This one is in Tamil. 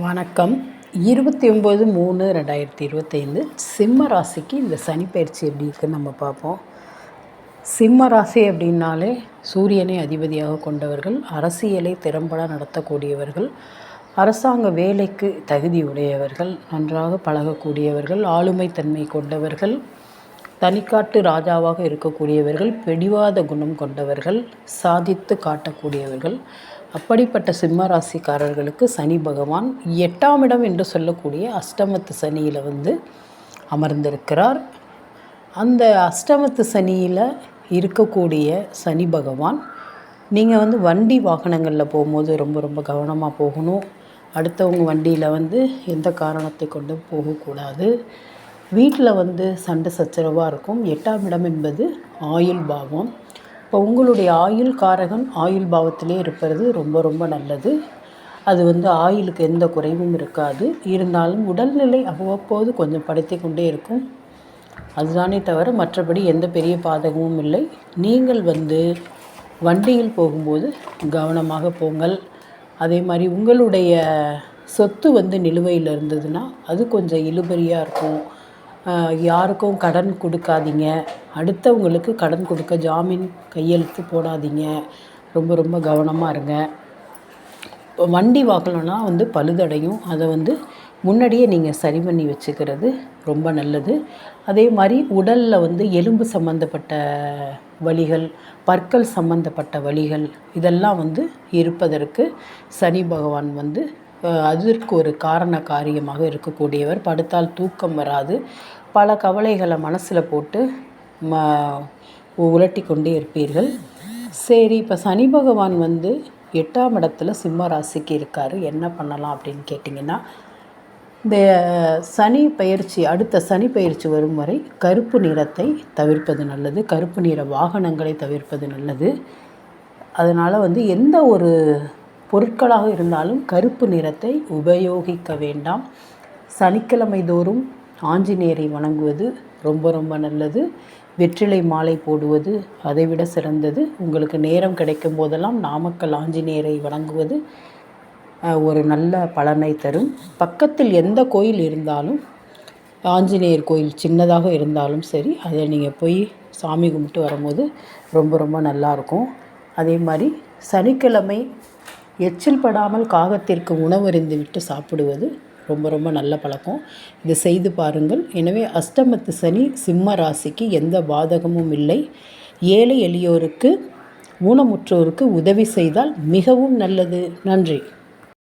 வணக்கம். 29/3/2025 சிம்ம ராசிக்கு இந்த சனி பயிற்சி எப்படி இருக்குன்னு நம்ம பார்ப்போம். சிம்ம ராசி அப்படின்னாலே சூரியனை அதிபதியாக கொண்டவர்கள், அரசியலை திறம்பட நடத்தக்கூடியவர்கள், அரசாங்க வேலைக்கு தகுதி உடையவர்கள், நன்றாக பழகக்கூடியவர்கள், ஆளுமை தன்மை கொண்டவர்கள், தனிக்காட்டு ராஜாவாக இருக்கக்கூடியவர்கள், பிடிவாத குணம் கொண்டவர்கள், சாதித்து காட்டக்கூடியவர்கள். அப்படிப்பட்ட சிம்ம ராசிக்காரர்களுக்கு சனி பகவான் 8ஆம் இடம் என்று சொல்லக்கூடிய அஷ்டமத்து சனியில் அமர்ந்திருக்கிறார். அந்த அஷ்டமத்து சனியில் இருக்கக்கூடிய சனி பகவான் நீங்கள் வண்டி வாகனங்களில் போகும்போது ரொம்ப ரொம்ப கவனமாக போகணும். அடுத்தவங்க வண்டியில் எந்த காரணத்தை கொண்டு போகக்கூடாது. வீட்டில் சண்டை சச்சரவாக இருக்கும். 8ஆம் இடம் என்பது ஆயுள் பாவம். இப்போ உங்களுடைய ஆயுள் காரகன் ஆயுள் பாவத்திலே இருப்பது ரொம்ப ரொம்ப நல்லது. அது ஆயுளுக்கு எந்த குறைவும் இருக்காது. இருந்தாலும் உடல்நிலை அவ்வப்போது கொஞ்சம் படுத்தி கொண்டே இருக்கும். அதுதானே தவிர மற்றபடி எந்த பெரிய பாதகமும் இல்லை. நீங்கள் வண்டியில் போகும்போது கவனமாக போங்கள். அதே மாதிரி உங்களுடைய சொத்து நிலுவையில் இருந்ததுன்னா அது கொஞ்சம் இழுபறியாக இருக்கும். யாருக்கும் கடன் கொடுக்காதீங்க. அடுத்தவங்களுக்கு கடன் கொடுக்க ஜாமீன் கையெழுத்து போடாதீங்க. ரொம்ப ரொம்ப கவனமாக இருங்க. வண்டி வாங்கணும்னா பழுதடையும். அதை முன்னாடியே நீங்கள் சரி பண்ணி வச்சுக்கிறது ரொம்ப நல்லது. அதே மாதிரி உடலில் எலும்பு சம்மந்தப்பட்ட வலிகள், பற்கள் சம்மந்தப்பட்ட வலிகள் இதெல்லாம் இருப்பதற்கு சனி பகவான் அதற்கு ஒரு காரண காரியமாக இருக்கக்கூடியவர். படுத்தால் தூக்கம் வராது. பல கவலைகளை மனசில் போட்டு உலட்டி கொண்டே இருப்பீர்கள். சரி, இப்போ சனி பகவான் 8ஆம் இடத்துல சிம்ம ராசிக்கு இருக்கார். என்ன பண்ணலாம் அப்படின்னு கேட்டிங்கன்னா, இந்த சனி பயிற்சி அடுத்த சனி பயிற்சி வரும் வரை கருப்பு நிறத்தை தவிர்ப்பது நல்லது. கருப்பு நிற வாகனங்களை தவிர்ப்பது நல்லது. அதனால் எந்த ஒரு பொருட்களாக இருந்தாலும் கருப்பு நிறத்தை உபயோகிக்க வேண்டாம். சனிக்கிழமை தோறும் ஆஞ்சநேயரை வணங்குவது ரொம்ப ரொம்ப நல்லது. வெற்றிலை மாலை போடுவது அதைவிட சிறந்தது. உங்களுக்கு நேரம் கிடைக்கும் போதெல்லாம் நாமக்கல் ஆஞ்சநேயரை வணங்குவது ஒரு நல்ல பலனை தரும். பக்கத்தில் எந்த கோயில் இருந்தாலும், ஆஞ்சநேயர் கோயில் சின்னதாக இருந்தாலும் சரி, அதை நீங்கள் போய் சாமி கும்பிட்டு வரும்போது ரொம்ப ரொம்ப நல்லாயிருக்கும். அதே மாதிரி சனிக்கிழமை எச்சில் படாமல் காகத்திற்கு உணவருந்து விட்டு சாப்பிடுவது ரொம்ப ரொம்ப நல்ல பழக்கம். இதை செய்து பாருங்கள். எனவே அஷ்டமத்து சனி சிம்ம ராசிக்கு எந்த பாதகமும் இல்லை. ஏழை எளியோருக்கு, ஊனமுற்றோருக்கு உதவி செய்தால் மிகவும் நல்லது. நன்றி.